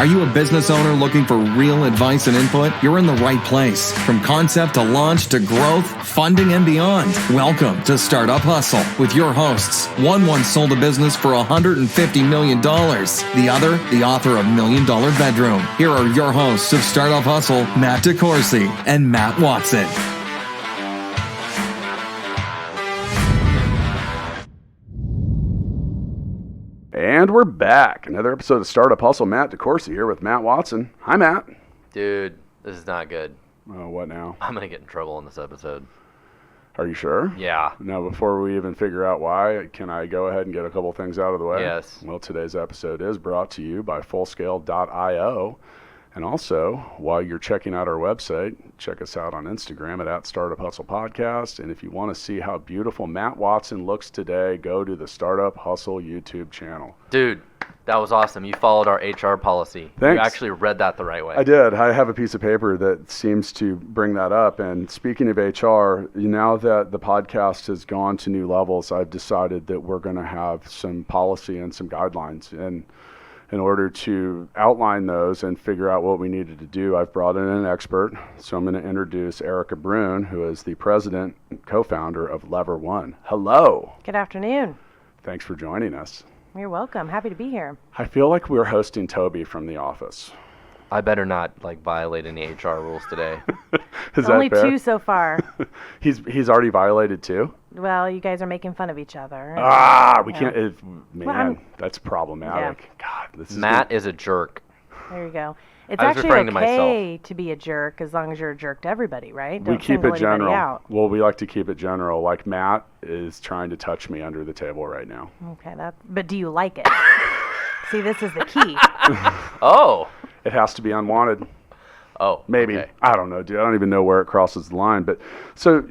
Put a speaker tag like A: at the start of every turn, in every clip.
A: Are you a business owner looking for real advice and input? You're in the right place. From concept to launch to growth, funding, and beyond. Welcome to Startup Hustle with your hosts. One once sold a business for $150 million. The other, the author of $1 Million Bedroom. Here are your hosts of Startup Hustle, Matt DeCoursey and Matt Watson.
B: And we're back. Another episode of Startup Hustle. Matt DeCoursey here with Matt Watson. Hi, Matt.
C: Dude, this is not good.
B: Oh, what now?
C: I'm going to get in trouble in this episode.
B: Are you sure?
C: Yeah.
B: Now, before we even figure out why, can I go ahead and get a couple things out of the way?
C: Yes.
B: Well, today's episode is brought to you by Fullscale.io. And also, while you're checking out our website, check us out on Instagram at Startup Hustle Podcast. And if you want to see how beautiful Matt Watson looks today, go to the Startup Hustle YouTube channel.
C: Dude, that was awesome. You followed our HR policy.
B: Thanks.
C: You actually read that the right way.
B: I did. I have a piece of paper that seems to bring that up. And speaking of HR, now that the podcast has gone to new levels, I've decided that we're going to have some policy and some guidelines. And in order to outline those and figure out what we needed to do, I've brought in an expert. So I'm going to introduce Erica Brune, who is the president and co-founder of Lever One. Hello.
D: Good afternoon.
B: Thanks for joining us.
D: You're welcome. Happy to be here.
B: I feel like we're hosting Toby from The Office.
C: I better not violate any HR rules today.
B: Is
D: Only
B: that fair?
D: 2 so far.
B: He's already violated 2?
D: Well, you guys are making fun of each other.
B: We
D: Yeah.
B: can't.
D: Well,
B: that's problematic. God, this is
C: Matt
B: good.
C: is a jerk.
D: There you go. It's
C: I was
D: actually
C: referring to
D: okay to be a jerk as long as you're a jerk to everybody, right?
B: We
D: Don't
B: keep
D: single
B: it
D: anybody
B: general.
D: out.
B: Well, we like to keep it general. Like Matt is trying to touch me under the table right now.
D: Okay, but do you like it? See, this is the key.
C: Oh.
B: It has to be unwanted.
C: Oh.
B: Maybe.
C: Okay.
B: I don't know, dude. I don't even know where it crosses the line. But so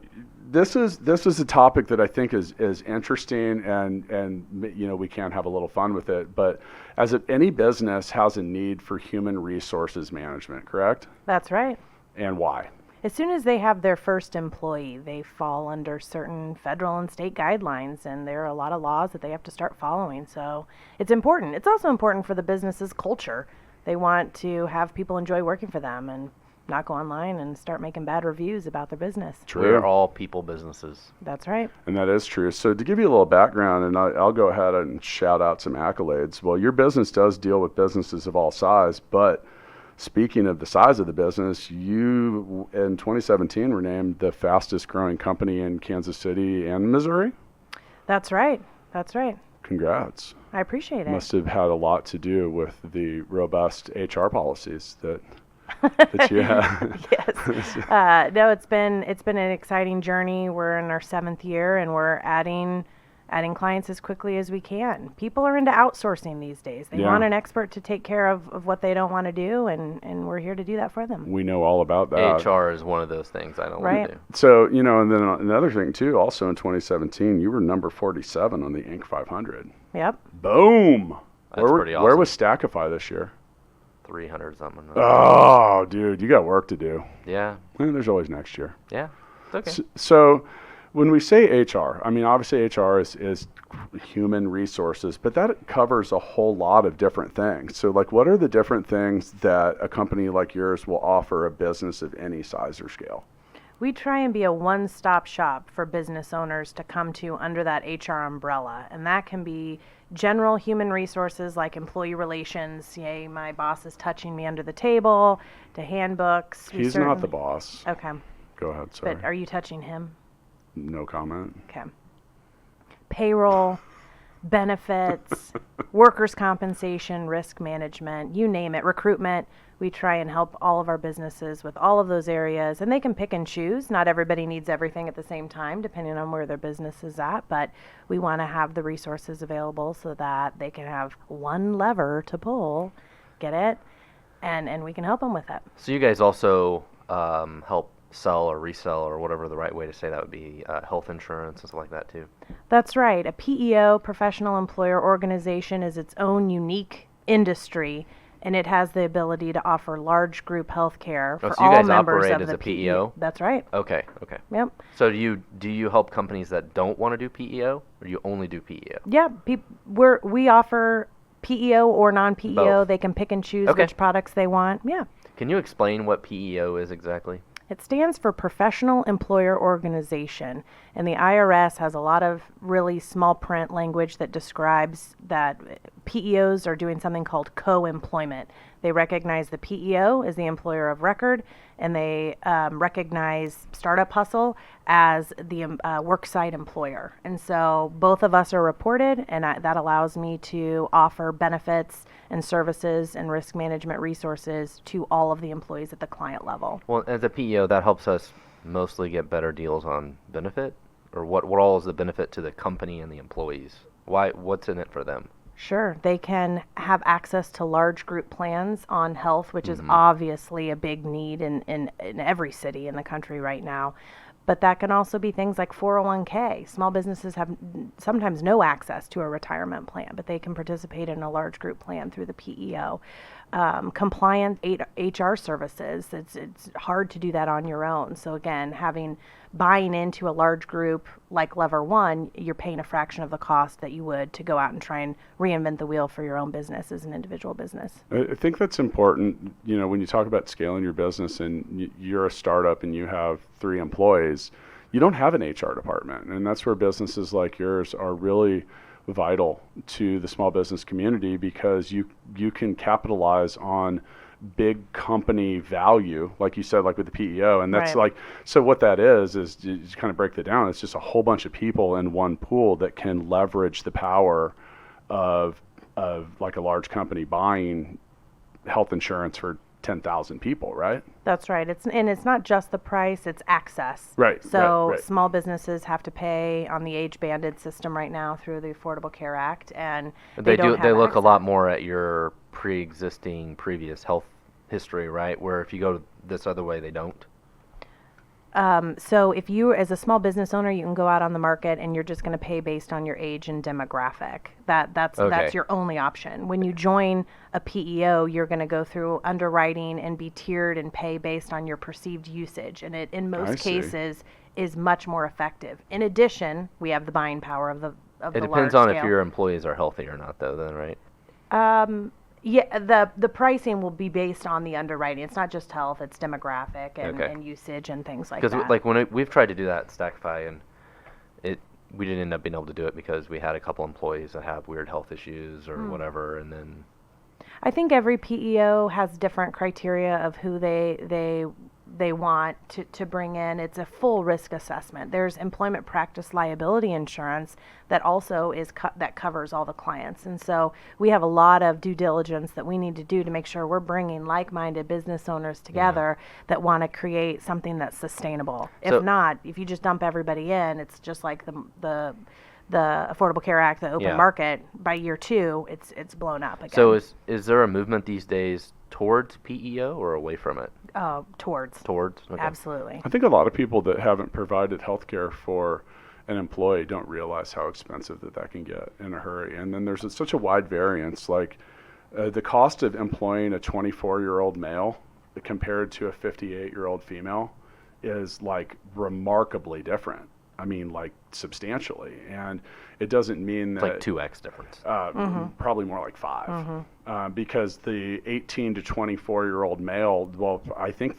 B: this is a topic that I think is interesting, and we can have a little fun with it. But any business has a need for human resources management, correct?
D: That's right.
B: And why?
D: As soon as they have their first employee, they fall under certain federal and state guidelines, and there are a lot of laws that they have to start following. So it's important. It's also important for the business's culture. They want to have people enjoy working for them and not go online and start making bad reviews about their business.
B: True.
C: We're all people businesses.
D: That's right.
B: And that is true. So to give you a little background, and I'll go ahead and shout out some accolades. Well, your business does deal with businesses of all size, but speaking of the size of the business, you in 2017 were named the fastest growing company in Kansas City and Missouri.
D: That's right. That's right.
B: Congrats.
D: I appreciate it.
B: Must have had a lot to do with the robust HR policies that you have.
D: Yes. No, it's been an exciting journey. We're in our 7th year, and we're adding clients as quickly as we can. People are into outsourcing these days. They want an expert to take care of what they don't want to do, and we're here to do that for them.
B: We know all about that.
C: HR is one of those things I don't want to do.
B: So, and then another thing too, also in 2017, you were number 47 on the Inc. 500.
D: Yep.
B: Boom.
C: That's pretty awesome.
B: Where was Stackify this year?
C: 300 something.
B: Oh, dude, you got work to do.
C: Yeah.
B: There's always next year.
C: Yeah. It's okay.
B: So when we say HR, I mean, obviously HR is human resources, but that covers a whole lot of different things. So what are the different things that a company like yours will offer a business of any size or scale?
D: We try and be a one-stop shop for business owners to come to under that HR umbrella. And that can be general human resources like employee relations. Yay, my boss is touching me under the table, to handbooks.
B: He's not the boss.
D: Okay.
B: Go ahead, sorry.
D: But are you touching him?
B: No comment.
D: Okay. Payroll, benefits, workers' compensation, risk management, you name it, recruitment. We try and help all of our businesses with all of those areas, and they can pick and choose. Not everybody needs everything at the same time, depending on where their business is at, but we want to have the resources available so that they can have one lever to pull, get it, and we can help them with it.
C: So you guys also help sell or resell, or whatever the right way to say that would be, health insurance and stuff like that too?
D: That's right. A PEO, professional employer organization, is its own unique industry, and it has the ability to offer large group health care for
C: so you
D: all
C: guys
D: members
C: operate
D: of
C: as
D: the
C: a PEO?
D: That's right.
C: Okay.
D: Yep.
C: So do you help companies that don't want to do PEO, or do you only do PEO?
D: Yeah, we offer PEO or non-PEO.
C: Both.
D: They can pick and choose
C: Okay.
D: which products they want. Yeah.
C: Can you explain what PEO is exactly?
D: It stands for Professional Employer Organization, and the IRS has a lot of really small print language that describes that PEOs are doing something called co-employment. They recognize the PEO as the employer of record, and they recognize Startup Hustle as the worksite employer. And so both of us are reported, and that allows me to offer benefits and services and risk management resources to all of the employees at the client level.
C: Well, as a PEO, that helps us mostly get better deals on benefit, or what all is the benefit to the company and the employees? What's in it for them?
D: Sure. They can have access to large group plans on health, which is obviously a big need in every city in the country right now. But that can also be things like 401k. Small businesses have sometimes no access to a retirement plan, but they can participate in a large group plan through the PEO. Compliant HR services, it's hard to do that on your own. So again, buying into a large group like Lever One, you're paying a fraction of the cost that you would to go out and try and reinvent the wheel for your own business as an individual business.
B: I think that's important. When you talk about scaling your business and you're a startup and you have 3 employees, you don't have an HR department. And that's where businesses like yours are really vital to the small business community, because you can capitalize on big company value, like you said, like with the PEO. And that's
D: Right.
B: so what that is you just kind of break that down. It's just a whole bunch of people in one pool that can leverage the power of like a large company buying health insurance for 10,000 people, right?
D: That's right. It's not just the price, it's access.
B: Right.
D: So
B: right.
D: small businesses have to pay on the age-banded system right now through the Affordable Care Act, and
C: They
D: don't
C: do.
D: have
C: They look a
D: access.
C: lot more at your previous health history, right? Where if you go this other way, they don't.
D: So if you, as a small business owner, you can go out on the market and you're just going to pay based on your age and demographic. That's
C: Okay.
D: your only option. When you join a PEO, you're going to go through underwriting and be tiered and pay based on your perceived usage, and it in
B: I
D: most
B: see.
D: cases is much more effective. In addition, we have the buying power of the
C: It depends on if your employees are healthy or not, though. Then, right?
D: Yeah, the pricing will be based on the underwriting. It's not just health; it's demographic and,
C: Okay.
D: and usage and things like
C: Because
D: that.
C: like when we've tried to do that at Stackify, and we didn't end up being able to do it because we had a couple employees that have weird health issues or whatever, and then
D: I think every PEO has different criteria of who they want to bring in. It's a full risk assessment. There's employment practice liability insurance that also that covers all the clients. And so we have a lot of due diligence that we need to do to make sure we're bringing like-minded business owners together that want to create something that's sustainable.
C: So-
D: If not, if you just dump everybody in, it's just like the Affordable Care Act, the open
C: Yeah.
D: market. By year 2, it's blown up again.
C: So is there a movement these days towards PEO or away from it?
D: Towards.
C: Towards? Okay.
D: Absolutely.
B: I think a lot of people that haven't provided health care for an employee don't realize how expensive that can get in a hurry. And then there's such a wide variance. Like the cost of employing a 24-year-old male compared to a 58-year-old female is like remarkably different. I mean, like substantially. And it doesn't mean
C: It's
B: that
C: like 2x difference.
B: probably more like 5, because the 18 to 24-year-old male, well, I think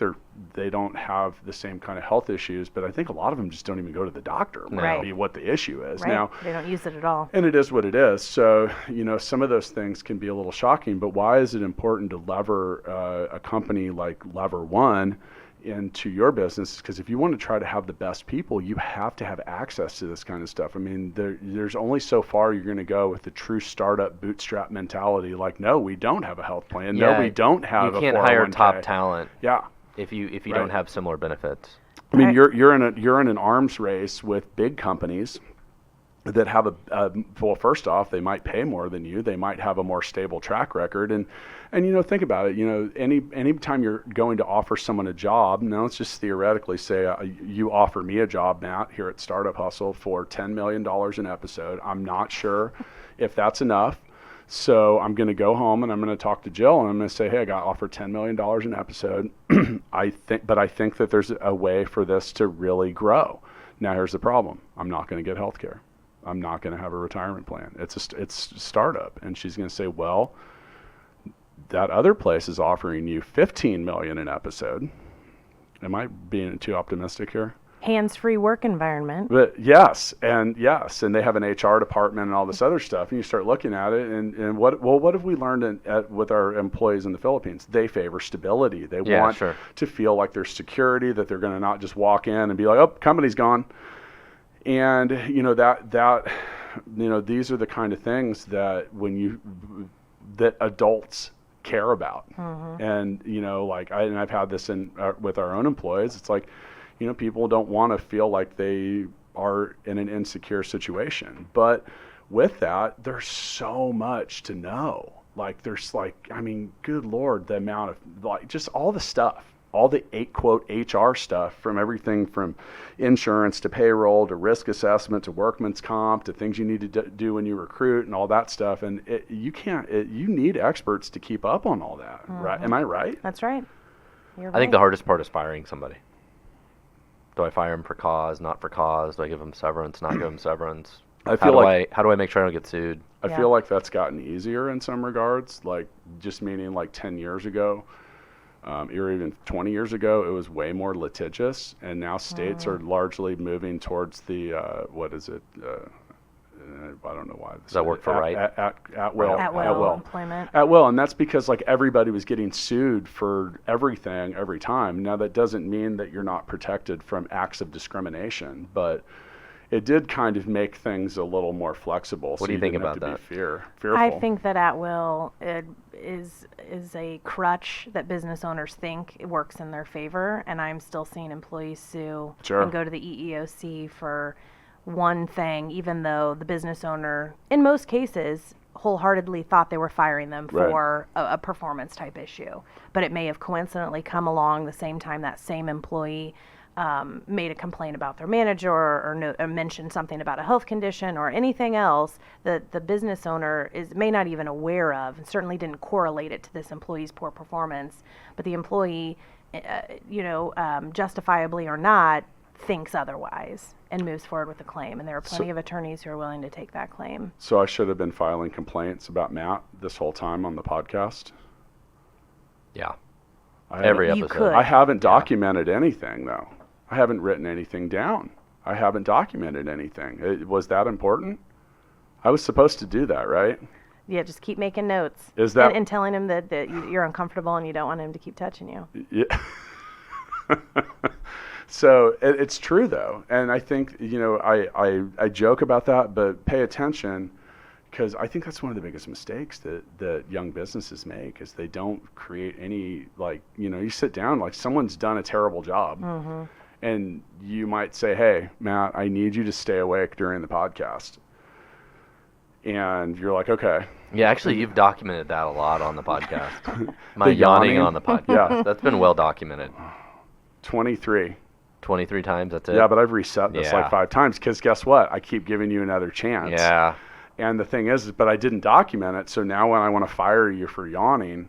B: they don't have the same kind of health issues, but I think a lot of them just don't even go to the doctor.
C: No.
B: Might be what the issue is
D: Right.
B: now.
D: They don't use it at all.
B: And it is what it is. So, some of those things can be a little shocking, but why is it important to lever a company like Lever One into your business? Because if you want to try to have the best people, you have to have access to this kind of stuff. I mean, there's only so far you're going to go with the true startup bootstrap mentality. Like, no, we don't have a health plan. No, we don't have
C: You
B: a
C: can't hire
B: 401k.
C: top talent
B: Yeah.
C: if you
B: Right.
C: don't have similar benefits.
B: I mean,
D: Right.
B: you're in an arms race with big companies that have well, first off, they might pay more than you. They might have a more stable track record. And think about it. Any time you're going to offer someone a job, now let's just theoretically say you offer me a job, Matt, here at Startup Hustle for $10 million an episode. I'm not sure if that's enough. So I'm going to go home and I'm going to talk to Jill and I'm going to say, hey, I got offered $10 million an episode. I think that there's a way for this to really grow. Now, here's the problem. I'm not going to get health care. I'm not going to have a retirement plan. It's a startup. And she's going to say, well, that other place is offering you $15 million an episode. Am I being too optimistic here?
D: Hands-free work environment.
B: But yes, and they have an HR department and all this other stuff, and you start looking at it, and what have we learned with our employees in the Philippines? They favor stability. They want to feel like there's security, that they're going to not just walk in and be like, oh, company's gone. And these are the kind of things that that adults care about. And I've had this with our own employees. It's like, people don't want to feel like they are in an insecure situation. But with that, there's so much to know. Good Lord, the amount of just all the stuff, all the quote HR stuff, from everything from insurance to payroll to risk assessment to workman's comp to things you need to do when you recruit and all that stuff. And you need experts to keep up on all that, right? Am I right?
D: That's right. You're
C: I think the hardest part is firing somebody. Do I fire him for cause, not for cause? Do I give him severance, not give him severance? How do I make sure I don't get sued?
B: I feel like that's gotten easier in some regards, meaning 10 years ago, or even 20 years ago, it was way more litigious, and now states are largely moving towards the, I don't know why.
C: Does that work for right?
B: At will
D: employment.
B: At will, and that's because everybody was getting sued for everything every time. Now that doesn't mean that you're not protected from acts of discrimination, but it did kind of make things a little more flexible.
C: What do you think about that?
B: Fearful.
D: I think that at will is a crutch that business owners think it works in their favor, and I'm still seeing employees sue and go to the EEOC for one thing, even though the business owner, in most cases, wholeheartedly thought they were firing them for a performance type issue. But it may have coincidentally come along the same time that same employee made a complaint about their manager or mentioned something about a health condition or anything else that the business owner may not even aware of, and certainly didn't correlate it to this employee's poor performance. But the employee, justifiably or not, thinks otherwise and moves forward with a claim. And there are plenty of attorneys who are willing to take that claim.
B: So I should have been filing complaints about Matt this whole time on the podcast?
C: Yeah. Every episode.
D: You could.
B: I haven't documented anything, though. I haven't written anything down. I haven't documented anything. Was that important? I was supposed to do that, right?
D: Yeah, just keep making notes.
B: Is that
D: and telling him that you're uncomfortable and you don't want him to keep touching you.
B: Yeah. So it's true, though. And I think, I joke about that, but pay attention, because I think that's one of the biggest mistakes that young businesses make is they don't create any, you sit down, someone's done a terrible job. Mm-hmm. And you might say, hey, Matt, I need you to stay awake during the podcast. And you're like, okay.
C: Yeah, actually, you've documented that a lot on the podcast. My yawning on the podcast.
B: Yeah.
C: That's been well documented.
B: 23
C: times, that's it?
B: Yeah, but I've reset this 5 times because guess what? I keep giving you another chance.
C: Yeah.
B: And the thing is, but I didn't document it, so now when I want to fire you for yawning,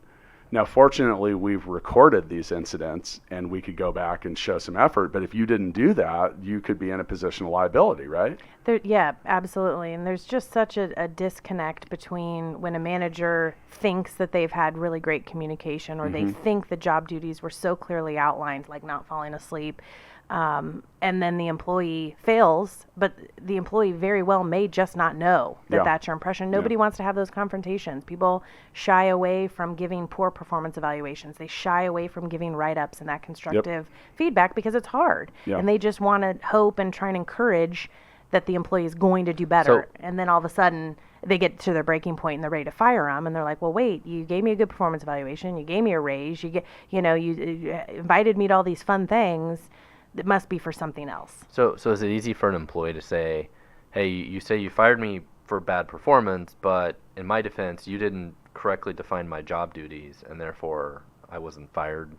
B: now fortunately we've recorded these incidents and we could go back and show some effort, but if you didn't do that, you could be in a position of liability, right?
D: Yeah, absolutely. And there's just such a disconnect between when a manager thinks that they've had really great communication or they think the job duties were so clearly outlined, like not falling asleep, and then the employee fails, but the employee very well may just not know that that's your impression. Nobody wants to have those confrontations. People shy away from giving poor performance evaluations. They shy away from giving write-ups and that constructive feedback because it's hard. And they just want to hope and try and encourage that the employee is going to do better. And then all of a sudden they get to their breaking point and they're ready to fire them. And they're like, well, wait, you gave me a good performance evaluation. You gave me a raise. You invited me to all these fun things. It must be for something else.
C: So is it easy for an employee to say, hey, you say you fired me for bad performance, but in my defense, you didn't correctly define my job duties, and therefore I wasn't fired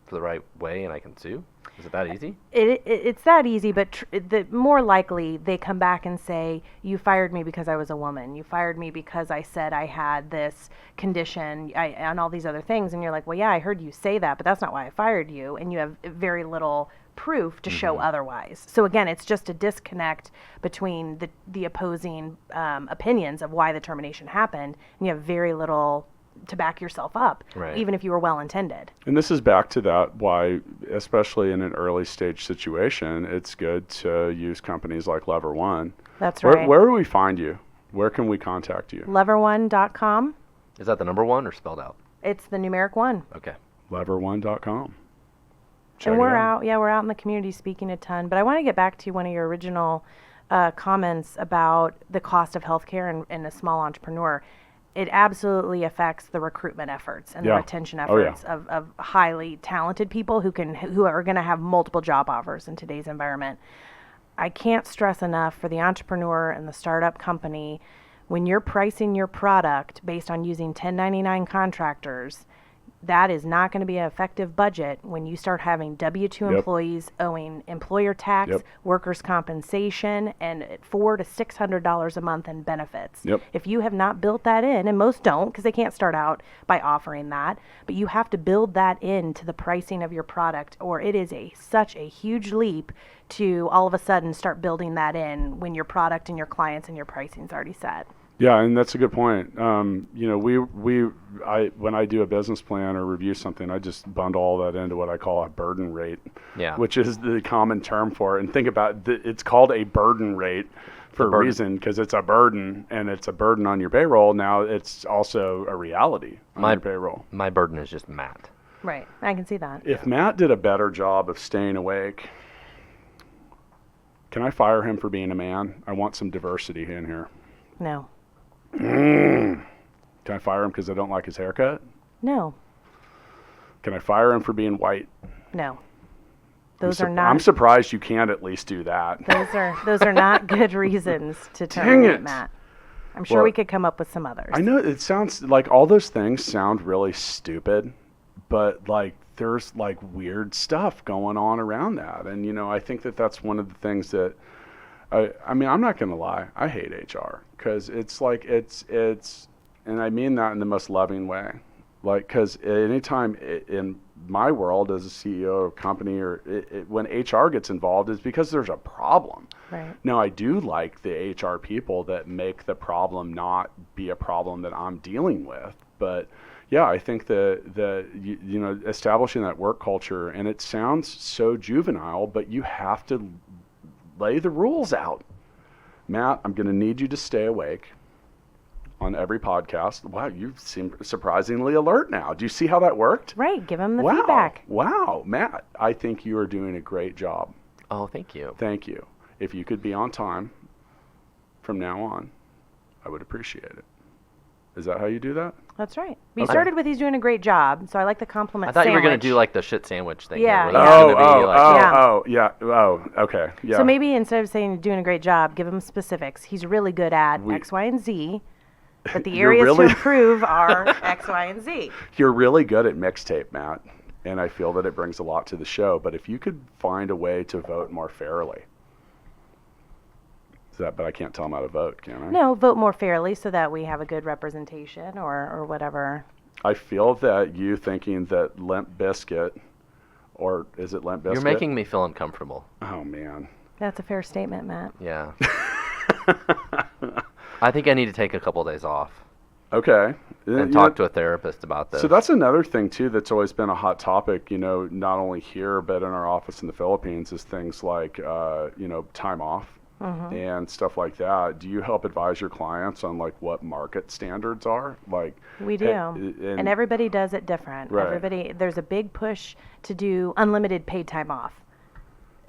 C: for the right way and I can sue? Is it that easy?
D: It's that easy, but more likely they come back and say, you fired me because I was a woman. You fired me because I said I had this condition and all these other things. And you're like, well, yeah, I heard you say that, but that's not why I fired you. And you have very little proof to show otherwise. So again, it's just a disconnect between the opposing opinions of why the termination happened. And you have very little to back yourself up, even if you were well intended.
B: And this is back to that why, especially in an early stage situation, it's good to use companies like Lever One.
D: That's right.
B: Where do we find you? Where can we contact you?
D: Lever1.com.
C: Is that the number 1 or spelled out?
D: It's the numeric 1.
C: Okay.
B: Lever1.com.
D: And we're out in the community speaking a ton. But I want to get back to one of your original comments about the cost of healthcare and a small entrepreneur. It absolutely affects the recruitment efforts and the retention efforts of highly talented people who are going to have multiple job offers in today's environment. I can't stress enough for the entrepreneur and the startup company, when you're pricing your product based on using 1099 contractors, that is not going to be an effective budget when you start having W-2 employees owing employer tax, workers' compensation, and $400 to $600 a month in benefits. If you have not built that in, and most don't because they can't start out by offering that, but you have to build that into the pricing of your product, or it is such a huge leap to all of a sudden start building that in when your product and your clients and your pricing is already set.
B: Yeah, and that's a good point. When I do a business plan or review something, I just bundle all that into what I call a burden rate, which is the common term for it. And think about it, it's called a burden rate for a reason, because it's a burden, and it's a burden on your payroll. Now it's also a reality on your payroll.
C: My burden is just Matt.
D: Right, I can see that.
B: If Matt did a better job of staying awake, can I fire him for being a man? I want some diversity in here.
D: No.
B: Can I fire him because I don't like his haircut?
D: No.
B: Can I fire him for being white?
D: No. Those are not.
B: I'm surprised you can't at least do that.
D: Those are not good reasons to terminate Matt. I'm sure we could come up with some others.
B: I know it sounds like all those things sound really stupid, but like there's like weird stuff going on around that, and I think that's one of the things that. I mean, I'm not going to lie. I hate HR because it's like it's, and I mean that in the most loving way. Like, because anytime in my world as a CEO of a company or when HR gets involved, it's because there's a problem.
D: Right.
B: Now, I do like the HR people that make the problem not be a problem that I'm dealing with. But yeah, I think that establishing that work culture, and it sounds so juvenile, but you have to lay the rules out. Matt, I'm going to need you to stay awake on every podcast. Wow, you seem surprisingly alert now. Do you see how that worked?
D: Right, give him the feedback.
B: Wow, Matt, I think you are doing a great job.
C: Oh, thank you.
B: Thank you. If you could be on time from now on, I would appreciate it. Is that how you do that?
D: That's right. We started with he's doing a great job, so I like the compliment.
C: I thought
D: sandwich.
C: you were going to do like the shit sandwich thing.
D: Yeah.
B: Okay. Yeah.
D: So maybe instead of saying doing a great job, give him specifics. He's really good at X, Y, and Z, but the areas to improve are X, Y, and Z.
B: You're really good at mixtape, Matt, and I feel that it brings a lot to the show. But if you could find a way to vote more fairly. But I can't tell them how to vote, can I?
D: No, vote more fairly so that we have a good representation or whatever.
B: I feel that you thinking that Limp Bizkit, or is it Limp Bizkit?
C: You're making me feel uncomfortable.
B: Oh, man.
D: That's a fair statement, Matt.
C: Yeah. I think I need to take a couple of days off.
B: Okay.
C: And talk to a therapist about this.
B: So that's another thing, too, that's always been a hot topic, not only here, but in our office in the Philippines, is things like, time off. Mm-hmm. And stuff like that. Do you help advise your clients on like what market standards are? Like
D: we do, and everybody does it different.
B: Right.
D: There's a big push to do unlimited paid time off.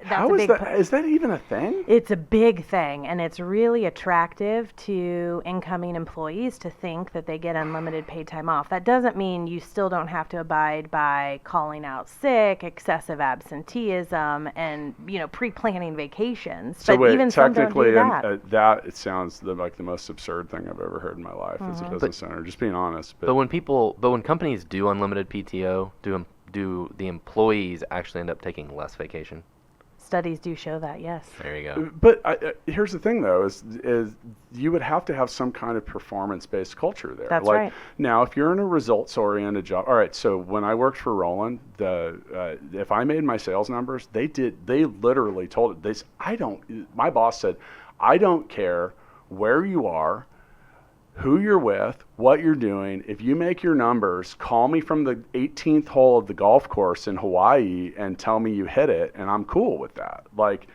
B: How is that? Is that even a thing?
D: It's a big thing, and it's really attractive to incoming employees to think that they get unlimited paid time off. That doesn't mean you still don't have to abide by calling out sick, excessive absenteeism, and pre-planning vacations.
B: So
D: but
B: wait,
D: even
B: technically,
D: some don't do that.
B: It sounds like the most absurd thing I've ever heard in my life as a business owner. Just being honest.
C: But when companies do unlimited PTO, do do the employees actually end up taking less vacation?
D: Studies do show that, yes.
C: There you go.
B: But here's the thing, though, is you would have to have some kind of performance-based culture there.
D: That's
B: like,
D: right.
B: Now, if you're in a results-oriented job, all right. So when I worked for Roland, if I made my sales numbers, they literally told it. My boss said, I don't care where you are, who you're with, what you're doing. If you make your numbers, call me from the 18th hole of the golf course in Hawaii and tell me you hit it, and I'm cool with that. Like,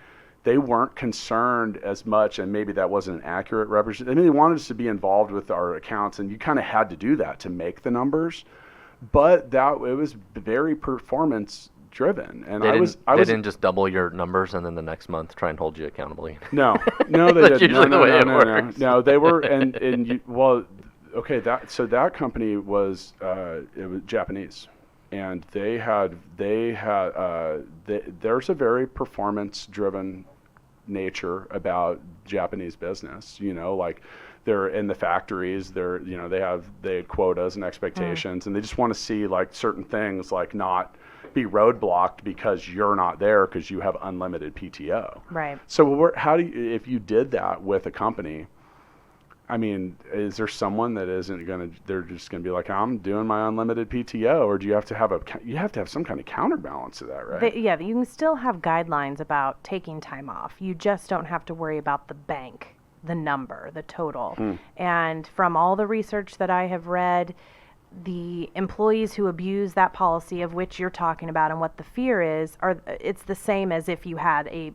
B: they weren't concerned as much, and maybe that wasn't an accurate representation. I mean, they wanted us to be involved with our accounts, and you kind of had to do that to make the numbers. But it was very performance driven, and
C: They didn't just double your numbers and then the next month try and hold you accountable.
B: No, they
C: That's
B: didn't.
C: usually the way it works.
B: No, they were, okay. That company was it was Japanese, and there's a very performance driven nature about Japanese business. Like, they're in the factories, they have quotas and expectations, and they just want to see like certain things like not be roadblocked because you're not there because you have unlimited PTO.
D: Right.
B: So if you did that with a company, I mean, is there someone that they're just going to be like, I'm doing my unlimited PTO, or do you have to have some kind of counterbalance to that, right?
D: You can still have guidelines about taking time off. You just don't have to worry about the bank, the number, the total. And from all the research that I have read, the employees who abuse that policy of which you're talking about and what the fear is, it's the same as if you had a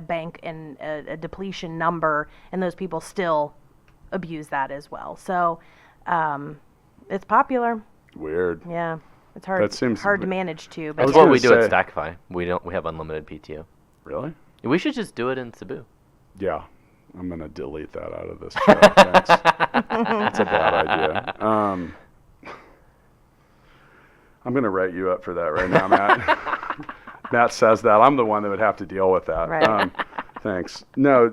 D: bank and a depletion number, and those people still abuse that as well. So it's popular.
B: Weird.
D: Yeah, it's hard to manage too. But
C: That's what we do at Stackify. We have unlimited PTO.
B: Really?
C: We should just do it in Cebu.
B: Yeah. I'm going to delete that out of this show. That's a bad idea. I'm going to write you up for that right now, Matt. Matt says that. I'm the one that would have to deal with that.
D: Right.
B: Thanks. No.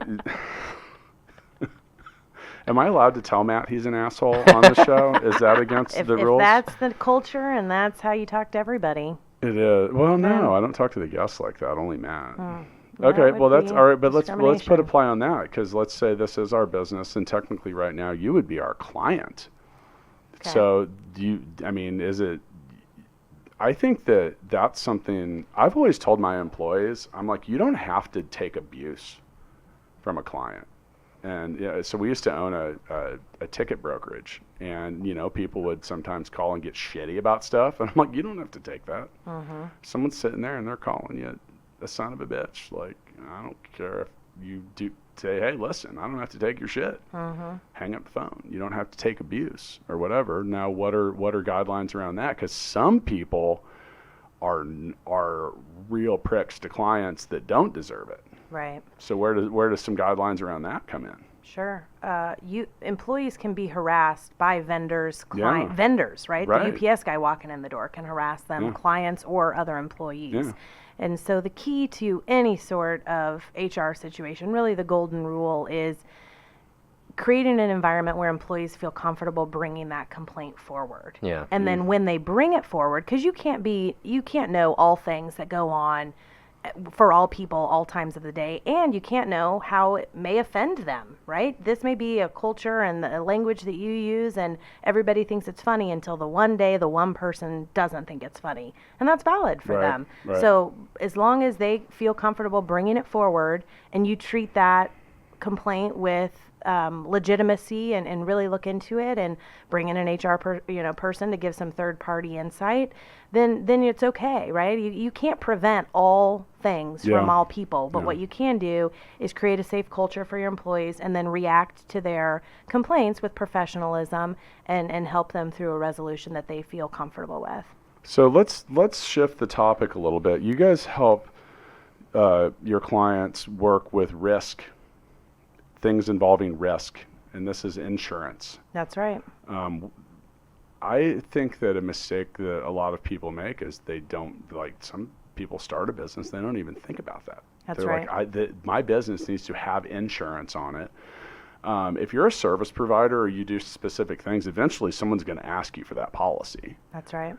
B: Am I allowed to tell Matt he's an asshole on the show? Is that against the rules?
D: If that's the culture and that's how you talk to everybody.
B: It is. Well, no, I don't talk to the guests like that. Only Matt. Okay, well, that's all right. But let's put a play on that, because let's say this is our business, and technically right now you would be our client. Okay. So is it? I think that's something I've always told my employees. I'm like, you don't have to take abuse from a client. And so we used to own a ticket brokerage, and people would sometimes call and get shitty about stuff, and I'm like, you don't have to take that. Someone's sitting there and they're calling you a son of a bitch. Like, I don't care if you do say, hey, listen, I don't have to take your shit. Hang up the phone. You don't have to take abuse or whatever. Now, what are guidelines around that? Because some people are real pricks to clients that don't deserve it.
D: Right.
B: So where does some guidelines around that come in?
D: Sure. Employees can be harassed by vendors,
B: Yeah.
D: vendors, right?
B: Right.
D: The UPS guy walking in the door can harass them, clients or other employees.
B: Yeah.
D: And so the key to any sort of HR situation, really the golden rule, is creating an environment where employees feel comfortable bringing that complaint forward.
C: Yeah.
D: And then when they bring it forward, because you can't know all things that go on for all people all times of the day, and you can't know how it may offend them, right? This may be a culture and the language that you use, and everybody thinks it's funny until the one day the one person doesn't think it's funny, and that's valid for them.
B: Right.
D: So as long as they feel comfortable bringing it forward, and you treat that complaint with legitimacy and really look into it and bring in an HR person to give some third party insight, then it's okay, right? You can't prevent all things from all people, but what you can do is create a safe culture for your employees and then react to their complaints with professionalism and help them through a resolution that they feel comfortable with.
B: So let's shift the topic a little bit. You guys help your clients work with risk, things involving risk, and this is insurance.
D: That's right.
B: I think that a mistake that a lot of people make is they don't, like, some people start a business, they don't even think about that.
D: That's
B: They're
D: right.
B: like, my business needs to have insurance on it. If you're a service provider or you do specific things, eventually someone's going to ask you for that policy.
D: That's right.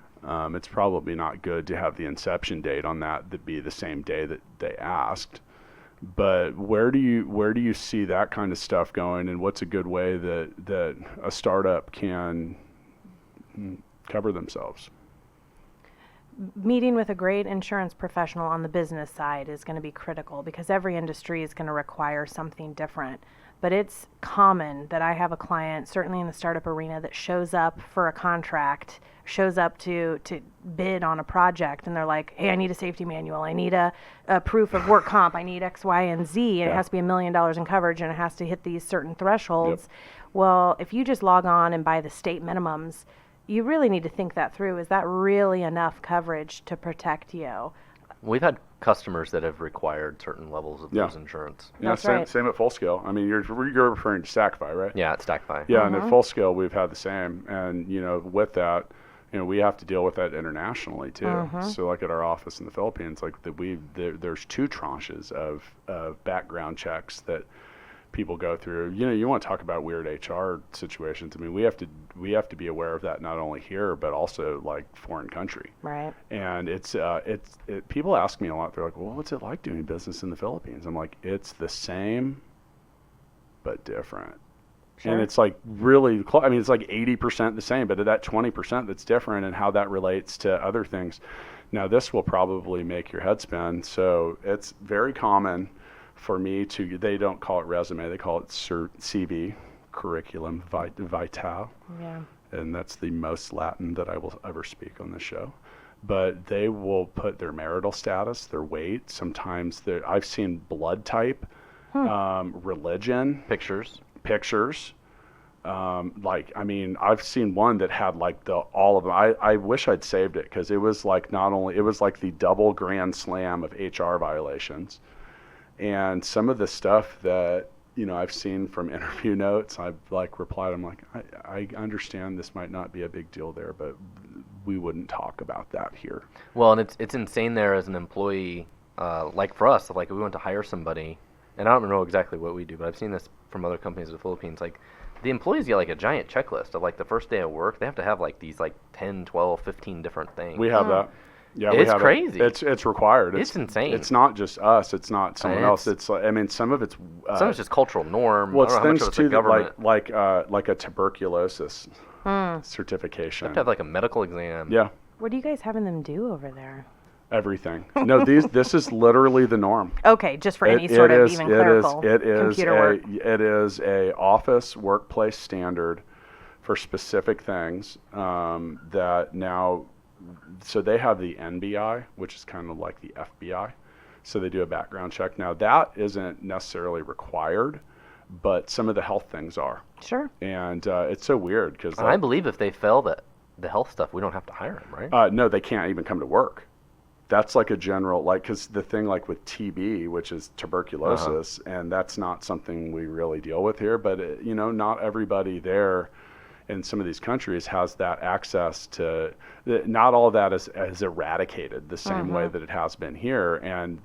B: It's probably not good to have the inception date on that be the same day that they asked. But where do you see that kind of stuff going, and what's a good way that a startup can cover themselves?
D: Meeting with a great insurance professional on the business side is going to be critical, because every industry is going to require something different. But it's common that I have a client, certainly in the startup arena, that shows up for a contract, shows up to bid on a project, and they're like, hey, I need a safety manual, I need a proof of work comp, I need X, Y, and Z, and it has to be $1 million in coverage, and it has to hit these certain thresholds. Yep. Well, if you just log on and buy the state minimums, you really need to think that through. Is that really enough coverage to protect you?
C: We've had customers that have required certain levels of those insurance.
B: Yeah, same at Full Scale. I mean, you're referring to Stackify, right?
C: Yeah, it's Stackify.
B: Yeah, and at Full Scale, we've had the same. And, with that, we have to deal with that internationally, too. So, like at our office in the Philippines, like there's 2 tranches of background checks that people go through. You want to talk about weird HR situations. I mean, we have to be aware of that, not only here but also like foreign country.
D: Right.
B: And it's people ask me a lot. They're like, "Well, what's it like doing business in the Philippines?" I'm like, "It's the same, but different." Sure. And it's like really close. I mean, it's like 80% the same, but that 20% that's different, and how that relates to other things. Now, this will probably make your head spin. So it's very common for me they don't call it resume, they call it CV, curriculum vitae. Yeah. And that's the most Latin that I will ever speak on this show. But they will put their marital status, their weight, sometimes I've seen blood type, religion.
C: Pictures.
B: I've seen one that had like all of them. I wish I'd saved it, because it was like it was like the double grand slam of HR violations. And some of the stuff that, I've seen from interview notes, I've replied, I'm like, I understand this might not be a big deal there, but we wouldn't talk about that here.
C: Well, and it's insane there as an employee, like for us, like if we want to hire somebody, and I don't know exactly what we do, but I've seen this from other companies in the Philippines, like the employees get like a giant checklist of like the first day of work. They have to have like these like 10, 12, 15 different things.
B: We have that. Yeah,
C: it's crazy.
B: It's required.
C: It's insane.
B: It's not just us. It's not someone else. It's some of it's
C: just cultural norm.
B: Well, it's things too like a tuberculosis certification.
C: You have to have like a medical exam.
B: Yeah.
D: What are you guys having them do over there?
B: Everything. No, this is literally the norm.
D: Okay, just for any sort of even clerical computer work.
B: It is a office workplace standard for specific things that now. So they have the NBI, which is kind of like the FBI. So they do a background check. Now, that isn't necessarily required, but some of the health things are.
D: Sure.
B: And it's so weird because
C: I believe if they fail the health stuff, we don't have to hire them, right?
B: No, they can't even come to work. That's like a general, because the thing like with TB, which is tuberculosis, and that's not something we really deal with here, but not everybody there in some of these countries has that access to, not all of that is eradicated the same way that it has been here, and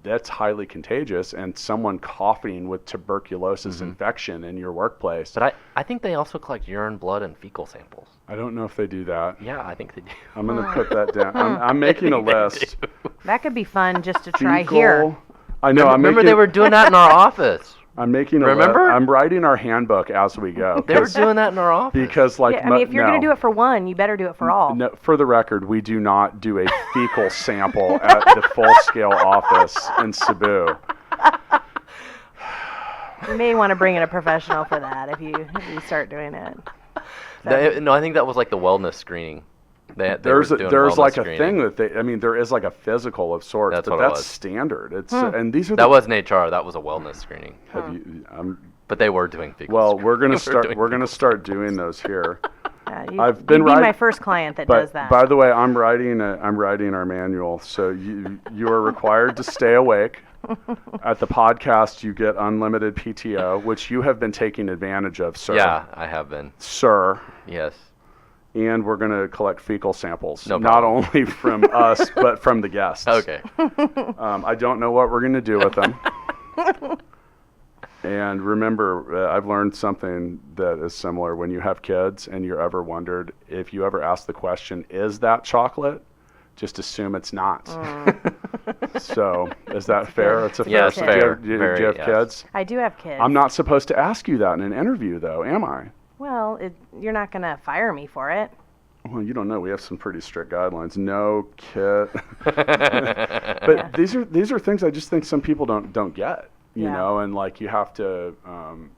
B: that's highly contagious. And someone coughing with tuberculosis infection in your workplace.
C: But I think they also collect urine, blood, and fecal samples.
B: I don't know if they do that.
C: Yeah, I think they do.
B: I'm going to put that down. I'm making a list.
D: That could be fun just to try here.
B: I know.
C: Remember they were doing that in our office.
B: I'm making I'm writing our handbook as we go.
C: They were doing that in our office.
B: Because
D: if you're going to do it for one, you better do it for all.
B: No, for the record, we do not do a fecal sample at the Full Scale office in Cebu.
D: You may want to bring in a professional for that if you start doing it.
C: No, I think that was like the wellness screening.
B: There's like a thing that there is like a physical of sorts, but that's standard. It's and these are
C: that wasn't HR. That was a wellness screening. But they were doing fecal.
B: Well, we're gonna start doing those here.
D: I've been my first client that does that.
B: By the way, I'm writing our manual, so you are required to stay awake. At the podcast, you get unlimited PTO, which you have been taking advantage of, sir.
C: Yeah, I have been,
B: sir.
C: Yes.
B: And we're going to collect fecal samples, not only from us, but from the guests.
C: Okay.
B: I don't know what we're going to do with them. And remember, I've learned something that is similar when you have kids and you're ever wondered if you ever ask the question, is that chocolate? Just assume it's not. So is that fair? It's a fair.
C: Yes, fair.
B: Do you
C: Very,
B: have
C: yes.
B: kids?
D: I do have kids.
B: I'm not supposed to ask you that in an interview, though, am I?
D: Well, you're not going to fire me for it.
B: Well, you don't know. We have some pretty strict guidelines. No kid. But these are things I just think some people don't get. You know, and like you have to,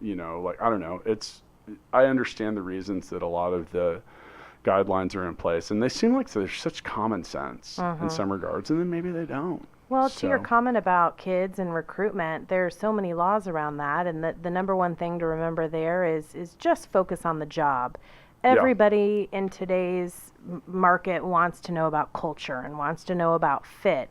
B: you know, like I don't know. I understand the reasons that a lot of the guidelines are in place, and they seem like they're such common sense in some regards, and then maybe they don't.
D: Well, to your comment about kids and recruitment, there's so many laws around that, and the number one thing to remember there is just focus on the job. Everybody in today's market wants to know about culture and wants to know about fit.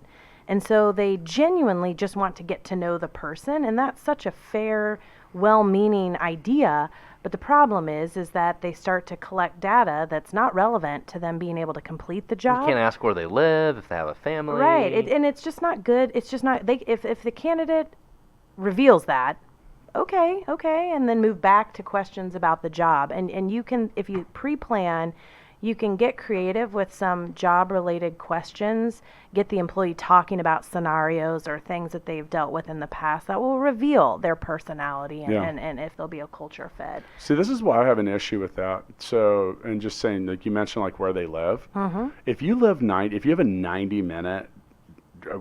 D: And so they genuinely just want to get to know the person, and that's such a fair, well-meaning idea. But the problem is that they start to collect data that's not relevant to them being able to complete the job.
C: You can't ask where they live, if they have a family.
D: Right, and it's just not good. It's just not. If the candidate reveals that, okay, and then move back to questions about the job, and you can, if you pre-plan, you can get creative with some job-related questions, get the employee talking about scenarios or things that they've dealt with in the past that will reveal their personality and if they'll be a culture fit.
B: See, this is why I have an issue with that. So, and just saying, like you mentioned, like where they live. If you have a 90-minute,